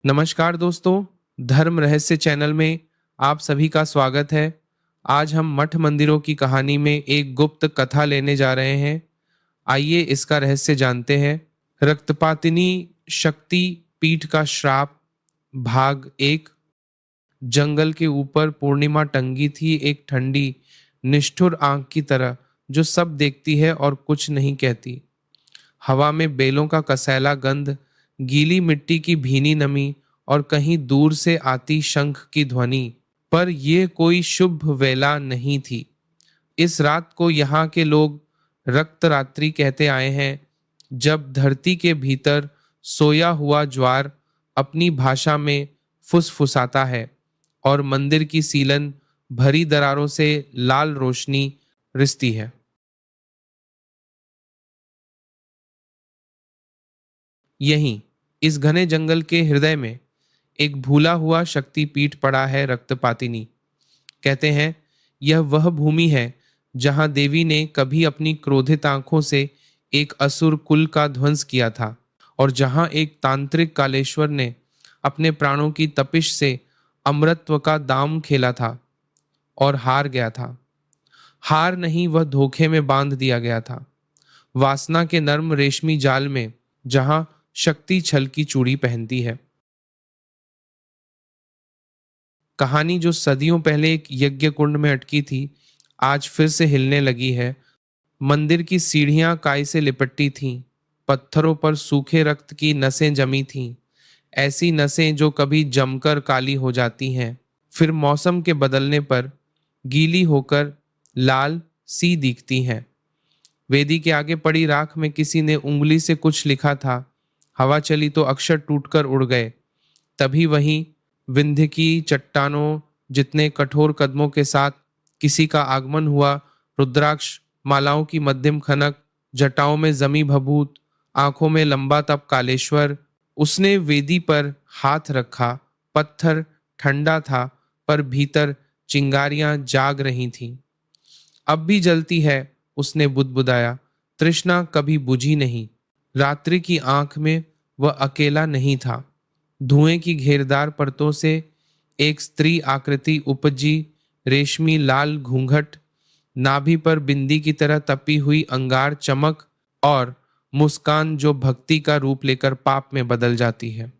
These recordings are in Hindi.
नमस्कार दोस्तों, धर्म रहस्य चैनल में आप सभी का स्वागत है। आज हम मठ मंदिरों की कहानी में एक गुप्त कथा लेने जा रहे हैं। आइए इसका रहस्य जानते हैं। रक्तपातिनी शक्ति पीठ का श्राप, भाग एक। जंगल के ऊपर पूर्णिमा टंगी थी, एक ठंडी निष्ठुर आंख की तरह जो सब देखती है और कुछ नहीं कहती। हवा में बेलों का कसैला गंध, गीली मिट्टी की भीनी नमी और कहीं दूर से आती शंख की ध्वनि। पर यह कोई शुभ वेला नहीं थी। इस रात को यहाँ के लोग रक्त रात्रि कहते आए हैं, जब धरती के भीतर सोया हुआ ज्वार अपनी भाषा में फुसफुसाता है और मंदिर की सीलन भरी दरारों से लाल रोशनी रिसती है। यहीं इस घने जंगल के हृदय में एक भूला हुआ शक्तिपीठ पड़ा है, रक्तपातिनी। कहते हैं यह वह भूमि है जहां देवी ने कभी अपनी क्रोधित आंखों से एक असुर कुल का ध्वंस किया था और जहां एक तांत्रिक कालेश्वर ने अपने प्राणों की तपिश से अमरत्व का दाम खेला था और हार गया था। हार नहीं, वह धोखे में बांध दिया गया था, वासना के नर्म रेशमी जाल में, जहां शक्ति छल की चूड़ी पहनती है। कहानी जो सदियों पहले एक यज्ञ कुंड में अटकी थी, आज फिर से हिलने लगी है। मंदिर की सीढ़ियां काई से लिपटी थीं, पत्थरों पर सूखे रक्त की नसें जमी थीं, ऐसी नसें जो कभी जमकर काली हो जाती हैं, फिर मौसम के बदलने पर गीली होकर लाल सी दिखती हैं। वेदी के आगे पड़ी राख में किसी ने उंगली से कुछ लिखा था। हवा चली तो अक्षर टूटकर उड़ गए। तभी वहीं विंध्य की चट्टानों जितने कठोर कदमों के साथ किसी का आगमन हुआ। रुद्राक्ष मालाओं की मध्यम खनक, जटाओं में जमी भभूत, आंखों में लंबा तप कालेश्वर। उसने वेदी पर हाथ रखा। पत्थर ठंडा था, पर भीतर चिंगारियां जाग रही थीं। अब भी जलती है, उसने बुदबुदाया। तृष्णा कभी बुझी नहीं। रात्रि की आंख में वह अकेला नहीं था। धुएं की घेरदार परतों से एक स्त्री आकृति उपजी, रेशमी लाल घूंघट, नाभि पर बिंदी की तरह तपी हुई अंगार चमक और मुस्कान जो भक्ति का रूप लेकर पाप में बदल जाती है।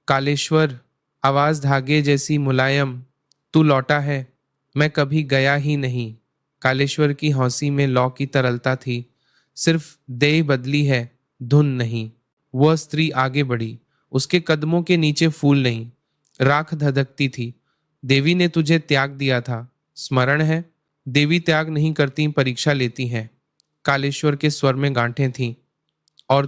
कालेश्वर, आवाज धागे जैसी मुलायम, तू लौटा है, मैं कभी गया ही नहीं। कालेश्वर की हौसी में लौ की तरलता थी। सिर्फ देह बदली है, धुन नहीं। वह स्त्री आगे बढ़ी। उसके कदमों के नीचे फूल नहीं, राख धधकती थी। देवी ने तुझे त्याग दिया था, स्मरण है? देवी त्याग नहीं करती, परीक्षा लेती हैं। कालेश्वर के स्वर में गांठें थीं। और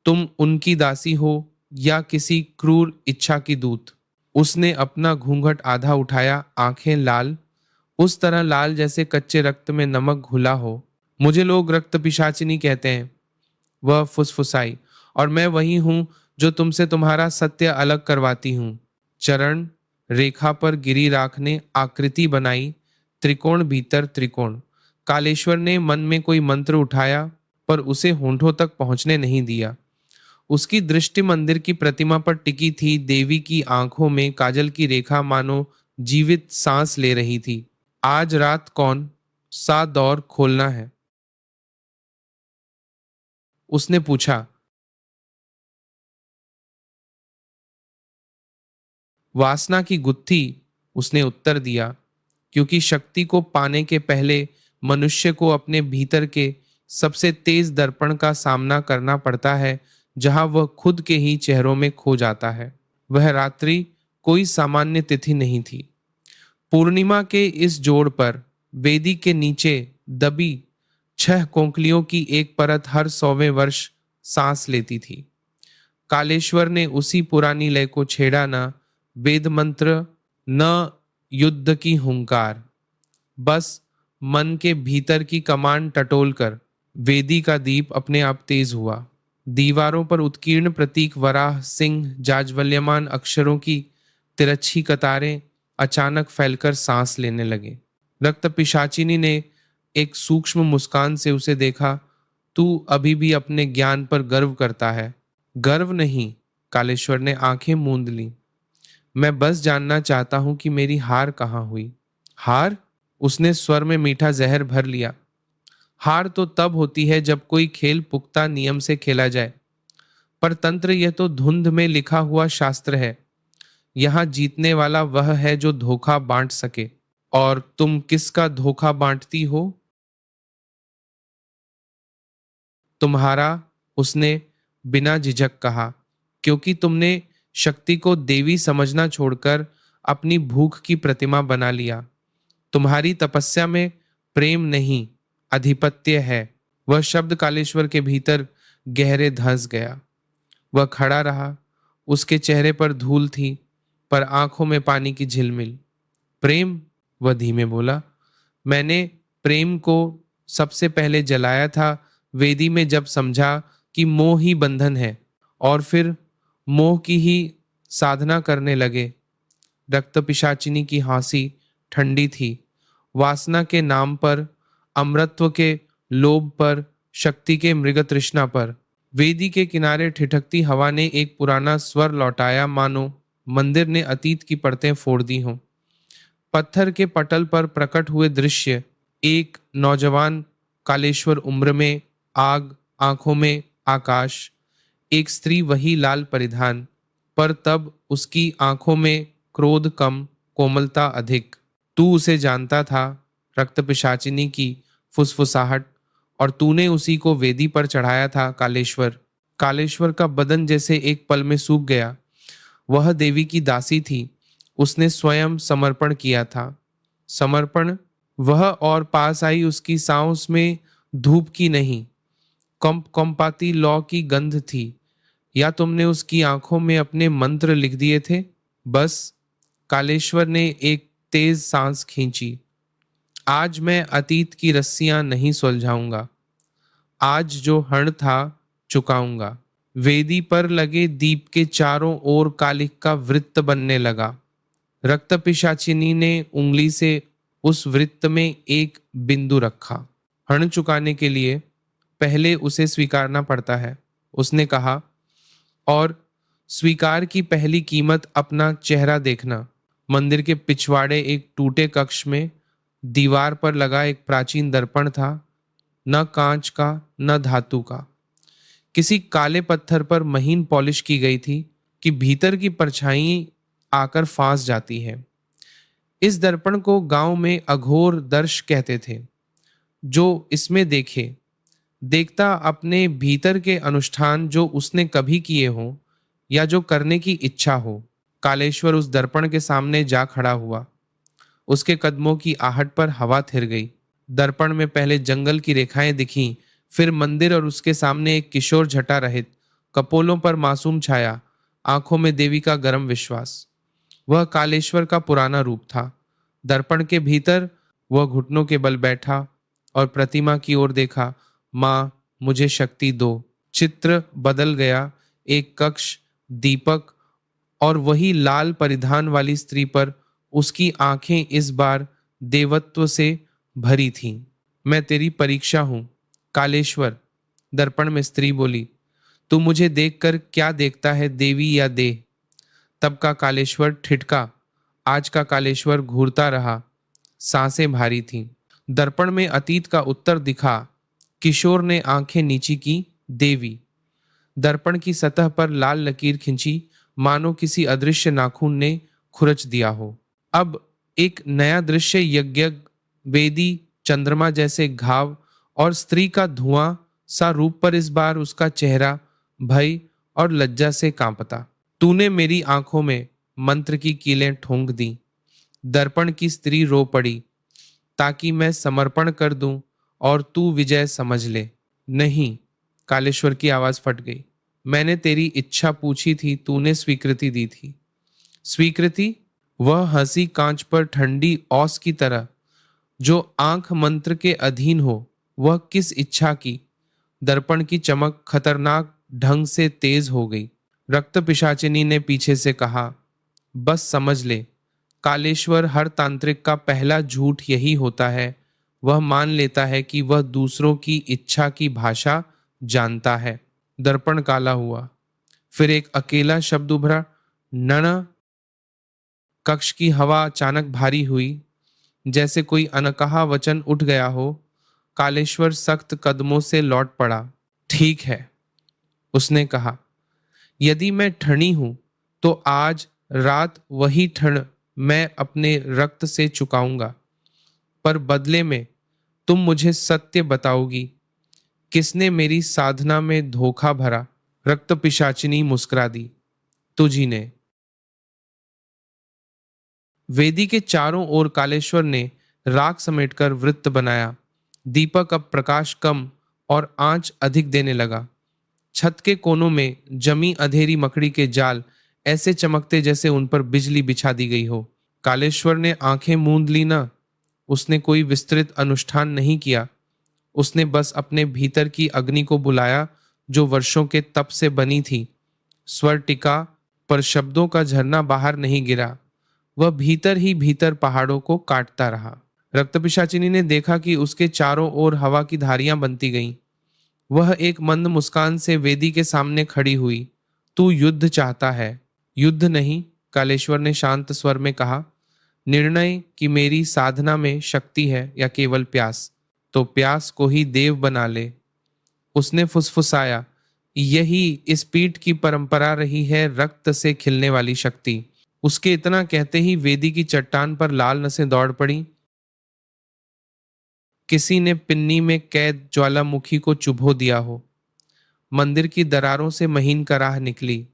तुम उनकी दासी हो या किसी क्रूर इच्छा की दूत? उसने अपना घूंघट आधा उठाया, आंखें लाल, उस तरह लाल जैसे कच्चे रक्त में नमक घुला हो। मुझे लोग रक्त पिशाचिनी कहते हैं, वह फुसफुसाई, और मैं वही हूं जो तुमसे तुम्हारा सत्य अलग करवाती हूं। चरण रेखा पर गिरी राख ने आकृति बनाई, त्रिकोण भीतर त्रिकोण। कालेश्वर ने मन में कोई मंत्र उठाया, पर उसे होंठों तक पहुंचने नहीं दिया। उसकी दृष्टि मंदिर की प्रतिमा पर टिकी थी। देवी की आंखों में काजल की रेखा मानो जीवित सांस ले रही थी। आज रात कौन सा दौर खोलना है? उसने पूछा। वासना की गुत्थी, उसने उत्तर दिया, क्योंकि शक्ति को पाने के पहले मनुष्य को अपने भीतर के सबसे तेज दर्पण का सामना करना पड़ता है, जहां वह खुद के ही चेहरों में खो जाता है। वह रात्रि कोई सामान्य तिथि नहीं थी। पूर्णिमा के इस जोड़ पर वेदी के नीचे दबी 6 कोंकलियों की एक परत हर 100वें वर्ष सांस लेती थी। कालेश्वर ने उसी पुरानी लय को छेड़ा, न वेद मंत्र, न युद्ध की हुंकार, बस मन के भीतर की कमान टटोल कर। वेदी का दीप अपने आप तेज हुआ। दीवारों पर उत्कीर्ण प्रतीक, वराह सिंह, जाज्वल्यमान अक्षरों की तिरछी कतारें अचानक फैलकर सांस लेने लगे। रक्त पिशाचिनी ने एक सूक्ष्म मुस्कान से उसे देखा। तू अभी भी अपने ज्ञान पर गर्व करता है? गर्व नहीं, कालेश्वर ने आंखें मूंद ली। मैं बस जानना चाहता हूं कि मेरी हार कहाँ हुई। हार? उसने स्वर में मीठा जहर भर लिया। हार तो तब होती है जब कोई खेल पुख्ता नियम से खेला जाए। पर तंत्र यह तो धुंध में लिखा हुआ शास्त्र है। यहाँ जीतने वाला वह है जो धोखा बांट सके। और तुम किसका धोखा बांटती हो? तुम्हारा, उसने बिना झिझक कहा, क्योंकि तुमने शक्ति को देवी समझना छोड़कर अपनी भूख की प्रतिमा बना लिया। तुम्हारी तपस्या में प्रेम नहीं, आधिपत्य है। वह शब्द कालेश्वर के भीतर गहरे धंस गया। वह खड़ा रहा। उसके चेहरे पर धूल थी, पर आंखों में पानी की झिलमिल। प्रेम? वह धीमे बोला। मैंने प्रेम को सबसे पहले जलाया था वेदी में, जब समझा कि मोह ही बंधन है, और फिर मोह की ही साधना करने लगे। रक्त पिशाचिनी की हंसी ठंडी थी। वासना के नाम पर, अमृतत्व के लोभ पर, शक्ति के मृग तृष्णा पर। वेदी के किनारे ठिठकती हवा ने एक पुराना स्वर लौटाया, मानो मंदिर ने अतीत की परतें फोड़ दी हों। पत्थर के पटल पर प्रकट हुए दृश्य, एक नौजवान कालेश्वर, उम्र में आग, आंखों में आकाश। एक स्त्री, वही लाल परिधान, पर तब उसकी आंखों में क्रोध कम, कोमलता अधिक। तू उसे जानता था, रक्त पिशाचिनी की फुसफुसाहट, और तूने उसी को वेदी पर चढ़ाया था। कालेश्वर। कालेश्वर का बदन जैसे एक पल में सूख गया। वह देवी की दासी थी। उसने स्वयं समर्पण किया था। समर्पण? वह और पास आई उसकी सांस में धूप की नहीं, कंप कंपाती लौ की गंध थी। या तुमने उसकी आंखों में अपने मंत्र लिख दिए थे? बस। कालेश्वर ने एक तेज सांस खींची। आज मैं अतीत की रस्सियां नहीं सुलझाऊंगा। आज जो हण था, चुकाऊंगा। वेदी पर लगे दीप के चारों ओर कालिक का वृत्त बनने लगा। रक्त पिशाचिनी ने उंगली से उस वृत्त में एक बिंदु रखा। हण चुकाने के लिए पहले उसे स्वीकारना पड़ता है, उसने कहा। और स्वीकार की पहली कीमत अपना चेहरा देखना। मंदिर के पिछवाड़े एक टूटे कक्ष में दीवार पर लगा एक प्राचीन दर्पण था। न कांच का, न धातु का। किसी काले पत्थर पर महीन पॉलिश की गई थी कि भीतर की परछाई आकर फांस जाती है। इस दर्पण को गांव में अघोर दर्श कहते थे। जो इसमें देखे, देखता अपने भीतर के अनुष्ठान जो उसने कभी किए हों या जो करने की इच्छा हो। कालेश्वर उस दर्पण के सामने जा खड़ा हुआ। उसके कदमों की आहट पर हवा थिर गई। दर्पण में पहले जंगल की रेखाएं दिखीं, फिर मंदिर, और उसके सामने एक किशोर झटा रहित, कपोलों पर मासूम छाया, आंखों में देवी का गर्म विश्वास। वह कालेश्वर का पुराना रूप था। दर्पण के भीतर वह घुटनों के बल बैठा और प्रतिमा की ओर देखा। माँ, मुझे शक्ति दो। चित्र बदल गया। एक कक्ष, दीपक, और वही लाल परिधान वाली स्त्री, पर उसकी आंखें इस बार देवत्व से भरी थीं। मैं तेरी परीक्षा हूं, कालेश्वर, दर्पण में स्त्री बोली। तू मुझे देखकर क्या देखता है, देवी या देह? तब का कालेश्वर ठिठका। आज का कालेश्वर घूरता रहा। सांसें भारी थीं। दर्पण में अतीत का उत्तर दिखा। किशोर ने आंखें नीची की। देवी। दर्पण की सतह पर लाल लकीर खिंची, मानो किसी अदृश्य नाखून ने खुरच दिया हो। अब एक नया दृश्य, यज्ञ, वेदी, चंद्रमा जैसे घाव, और स्त्री का धुआं सा रूप, पर इस बार उसका चेहरा भय और लज्जा से कांपता। तूने मेरी आंखों में मंत्र की कीलें ठोंक दी। दर्पण की स्त्री रो पड़ी। ताकि मैं समर्पण कर दूं और तू विजय समझ ले। नहीं, कालेश्वर की आवाज फट गई। मैंने तेरी इच्छा पूछी थी, तूने स्वीकृति दी थी। स्वीकृति? वह हंसी कांच पर ठंडी औस की तरह, जो आंख मंत्र के अधीन हो। वह किस इच्छा की? दर्पण की चमक खतरनाक ढंग से तेज हो गई। रक्त पिशाचिनी ने पीछे से कहा, बस समझ ले, कालेश्वर, हर तांत्रिक का पहला झूठ यही होता है। वह मान लेता है कि वह दूसरों की इच्छा की भाषा जानता है। दर्पण काला हुआ। फिर एक अकेला शब्द उभरा, नण। कक्ष की हवा अचानक भारी हुई, जैसे कोई अनकहा वचन उठ गया हो। कालेश्वर सख्त कदमों से लौट पड़ा। ठीक है, उसने कहा, यदि मैं ठणी हूं तो आज रात वही ठण मैं अपने रक्त से चुकाऊंगा, पर बदले में तुम मुझे सत्य बताओगी, किसने मेरी साधना में धोखा भरा। रक्त पिशाचिनी मुस्कुरा दी, तुझी ने। वेदी के चारों ओर कालेश्वर ने राख समेटकर वृत्त बनाया। दीपक अब प्रकाश कम और आंच अधिक देने लगा। छत के कोनों में जमी अधेरी मकड़ी के जाल ऐसे चमकते जैसे उन पर बिजली बिछा दी गई हो। कालेश्वर ने आंखें मूंद ली ना। उसने कोई विस्तृत अनुष्ठान नहीं किया। उसने बस अपने भीतर की अग्नि को बुलाया, जो वर्षों के तप से बनी थी। स्वर टिका, पर शब्दों का झरना बाहर नहीं गिरा। वह भीतर ही भीतर पहाड़ों को काटता रहा। रक्तपिशाचिनी ने देखा कि उसके चारों ओर हवा की धारियां बनती गईं। वह एक मंद मुस्कान से वेदी के सामने खड़ी हुई। तू युद्ध चाहता है? युद्ध नहीं, कालेश्वर ने शांत स्वर में कहा। निर्णय कि मेरी साधना में शक्ति है या केवल प्यास, तो प्यास को ही देव बना ले। उसने फुसफुसाया, यही इस पीठ की परंपरा रही है, रक्त से खिलने वाली शक्ति। उसके इतना कहते ही वेदी की चट्टान पर लाल नसें दौड़ पड़ी। किसी ने पिन्नी में कैद ज्वालामुखी को चुभो दिया हो। मंदिर की दरारों से महीन कराह निकली।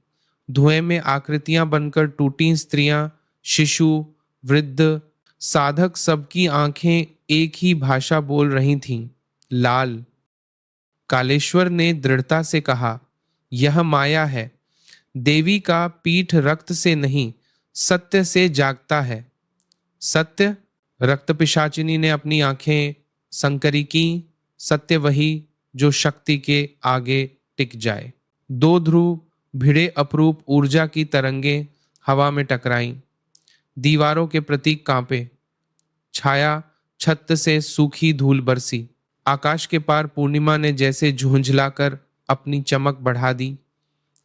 धुएं में आकृतियां बनकर टूटी स्त्रियां, शिशु, वृद्ध, साधक, सबकी आंखें एक ही भाषा बोल रही थीं, लाल। कालेश्वर ने दृढ़ता से कहा, यह माया है। देवी का पीठ रक्त से नहीं, सत्य से जागता है। सत्य? रक्त पिशाचिनी ने अपनी आंखें संकरी की। सत्य वही जो शक्ति के आगे टिक जाए। दो ध्रुव भिड़े अपरूप ऊर्जा की तरंगें हवा में टकराईं। दीवारों के प्रतीक कांपे। छाया छत से सूखी धूल बरसी। आकाश के पार पूर्णिमा ने जैसे झुंझलाकर अपनी चमक बढ़ा दी।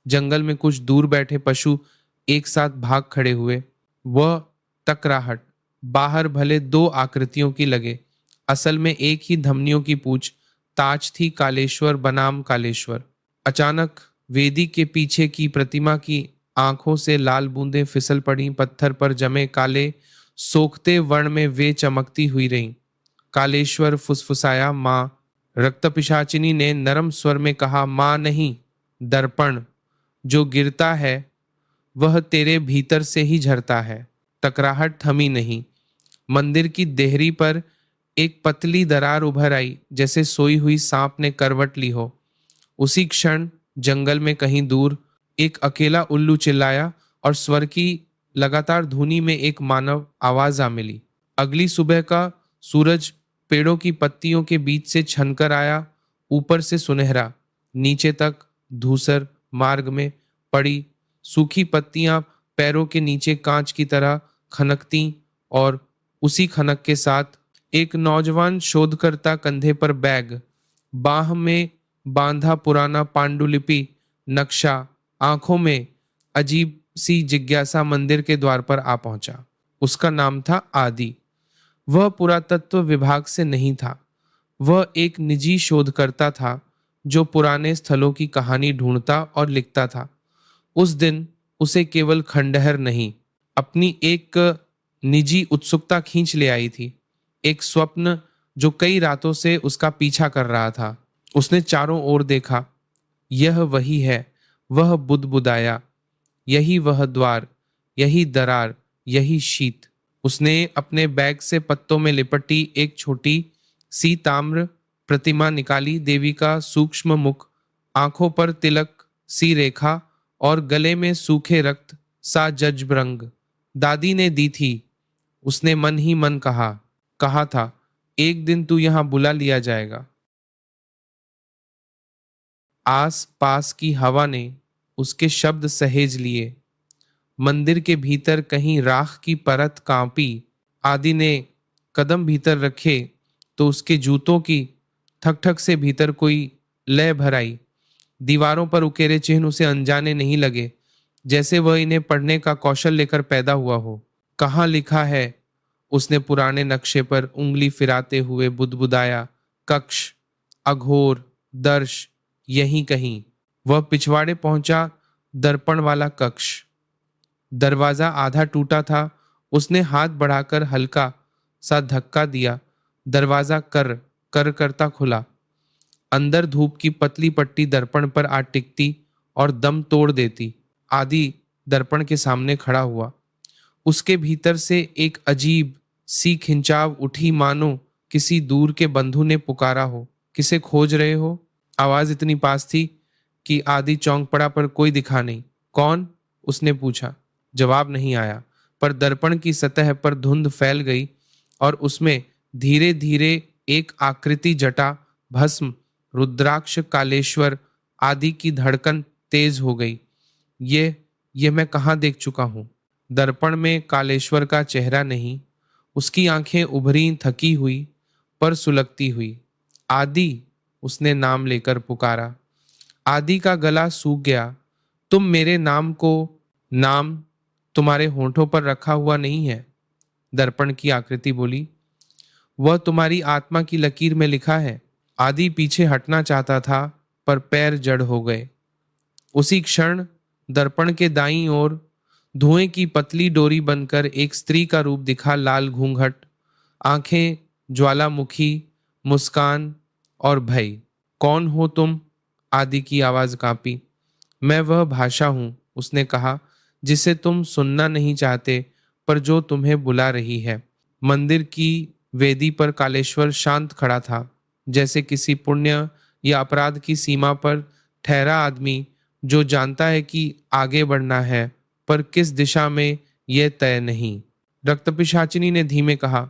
जंगल में कुछ दूर बैठे पशु एक साथ भाग खड़े हुए। वह टकराहट बाहर भले दो आकृतियों की लगे, असल में एक ही धमनियों की पूंछ ताज थी, कालेश्वर बनाम कालेश्वर। अचानक वेदी के पीछे की प्रतिमा की आंखों से लाल बूंदें फिसल पड़ी। पत्थर पर जमे काले सोखते वर्ण में वे चमकती हुई रहीं। कालेश्वर फुसफुसाया, मां। रक्त पिशाचिनी ने नरम स्वर में कहा, मां नहीं, दर्पण। जो गिरता है वह तेरे भीतर से ही झरता है। टकराहट थमी नहीं। मंदिर की देहरी पर एक पतली दरार उभर आई, जैसे सोई हुई सांप ने करवट ली हो। उसी क्षण जंगल में कहीं दूर एक अकेला उल्लू चिल्लाया और स्वर की लगातार धुनी में एक मानव आवाज आ मिली। अगली सुबह का सूरज पेड़ों की पत्तियों के बीच से छनकर आया, ऊपर से सुनहरा, नीचे तक धूसर। मार्ग में पड़ी सूखी पत्तियां पैरों के नीचे कांच की तरह खनकती, और उसी खनक के साथ एक नौजवान शोधकर्ता कंधे पर बैग, बाह में बांधा पुराना पांडुलिपि नक्शा, आंखों में अजीब सी जिज्ञासा मंदिर के द्वार पर आ पहुंचा। उसका नाम था आदि। वह पुरातत्व विभाग से नहीं था। वह एक निजी शोधकर्ता था जो पुराने स्थलों की कहानी ढूंढता और लिखता था। उस दिन उसे केवल खंडहर नहीं, अपनी एक निजी उत्सुकता खींच ले आई थी। एक स्वप्न जो कई रातों से उसका पीछा कर रहा था। उसने चारों ओर देखा। यह वही है। वह बुदबुदाया, यही वह द्वार, यही दरार, यही शीत। उसने अपने बैग से पत्तों में लिपटी एक छोटी सी ताम्र प्रतिमा निकाली। देवी का सूक्ष्म मुख, आंखों पर तिलक सी रेखा और गले में सूखे रक्त सा जज्बरंग। दादी ने दी थी। उसने मन ही मन कहा था, एक दिन तू यहां बुला लिया जाएगा। आस पास की हवा ने उसके शब्द सहेज लिए। मंदिर के भीतर कहीं राख की परत कांपी। आदि ने कदम भीतर रखे तो उसके जूतों की ठक ठक से भीतर कोई लय भर आई। दीवारों पर उकेरे चिन्ह उसे अनजाने नहीं लगे, जैसे वह इन्हें पढ़ने का कौशल लेकर पैदा हुआ हो। कहाँ लिखा है? उसने पुराने नक्शे पर उंगली फिराते हुए बुदबुदाया। कक्ष, अघोर, दर्श, यहीं कहीं। वह पिछवाड़े पहुंचा। दर्पण वाला कक्ष। दरवाजा आधा टूटा था। उसने हाथ बढ़ाकर हल्का सा धक्का दिया। दरवाजा कर कर करता खुला। अंदर धूप की पतली पट्टी दर्पण पर आ टिकती और दम तोड़ देती। आदि दर्पण के सामने खड़ा हुआ। उसके भीतर से एक अजीब सी खिंचाव उठी, मानो किसी दूर के बंधु ने पुकारा हो। किसे खोज रहे हो? आवाज इतनी पास थी कि आदि चौंक पड़ा, पर कोई दिखा नहीं। कौन? उसने पूछा। जवाब नहीं आया, पर दर्पण की सतह पर धुंध फैल गई और उसमें धीरे धीरे एक आकृति, जटा, भस्म, रुद्राक्ष, कालेश्वर आदि की धड़कन तेज हो गई। ये मैं कहाँ देख चुका हूं? दर्पण में कालेश्वर का चेहरा नहीं, उसकी आंखें उभरी, थकी हुई पर सुलगती हुई। आदि, उसने नाम लेकर पुकारा। आदि का गला सूख गया। तुम मेरे नाम को, नाम तुम्हारे होठों पर रखा हुआ नहीं है, दर्पण की आकृति बोली। वह तुम्हारी आत्मा की लकीर में लिखा है। आदि पीछे हटना चाहता था, पर पैर जड़ हो गए। उसी क्षण दर्पण के दाईं ओर धुएं की पतली डोरी बनकर एक स्त्री का रूप दिखा। लाल घूंघट, आंखें ज्वालामुखी, मुस्कान और भय। कौन हो तुम? आदि की आवाज कांपी। मैं वह भाषा हूं, उसने कहा, जिसे तुम सुनना नहीं चाहते, पर जो तुम्हें बुला रही है। मंदिर की वेदी पर कालेश्वर शांत खड़ा था, जैसे किसी पुण्य या अपराध की सीमा पर ठहरा आदमी जो जानता है कि आगे बढ़ना है, पर किस दिशा में यह तय नहीं। रक्तपिशाचिनी ने धीमे कहा,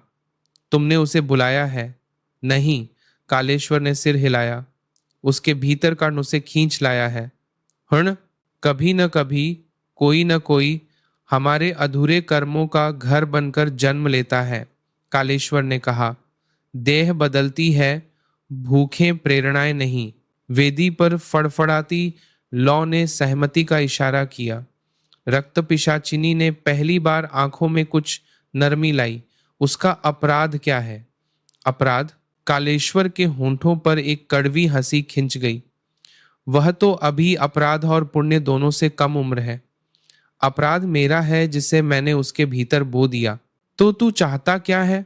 तुमने उसे बुलाया है? नहीं, कालेश्वर ने सिर हिलाया। उसके भीतर का उसे खींच लाया है। हण, कभी न कभी कोई न कोई हमारे अधूरे कर्मों का घर बनकर जन्म लेता है, कालेश्वर ने कहा। देह बदलती है, भूखें प्रेरणाएं नहीं। वेदी पर फड़फड़ाती लौ ने सहमति का इशारा किया। रक्त पिशाचिनी ने पहली बार आंखों में कुछ नरमी लाई। उसका अपराध क्या है? अपराध? कालेश्वर के होंठों पर एक कड़वी हंसी खिंच गई। वह तो अभी अपराध और पुण्य दोनों से कम उम्र है। अपराध मेरा है, जिसे मैंने उसके भीतर बो दिया। तो तू चाहता क्या है?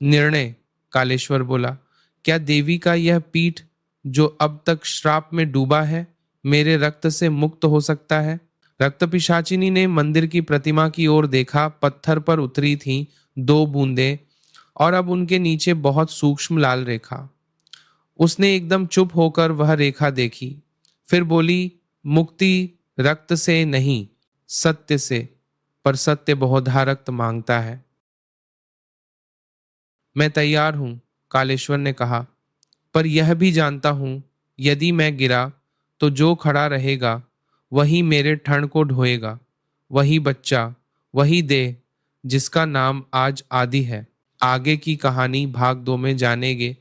निर्णय, कालेश्वर बोला। क्या देवी का यह पीठ, जो अब तक श्राप में डूबा है, मेरे रक्त से मुक्त हो सकता है? रक्त पिशाचिनी ने मंदिर की प्रतिमा की ओर देखा। पत्थर पर उतरी थीं दो बूंदें, और अब उनके नीचे बहुत सूक्ष्म लाल रेखा। उसने एकदम चुप होकर वह रेखा देखी, फिर बोली, मुक्ति रक्त से नहीं, सत्य से, पर सत्य बहुधा रक्त मांगता है। मैं तैयार हूं, कालेश्वर ने कहा, पर यह भी जानता हूं, यदि मैं गिरा तो जो खड़ा रहेगा वही मेरे ठण को ढोएगा। वही बच्चा, वही देह, जिसका नाम आज आदि है। आगे की कहानी भाग 2 में जानेंगे।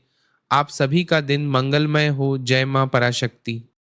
आप सभी का दिन मंगलमय हो। जय मां पराशक्ति।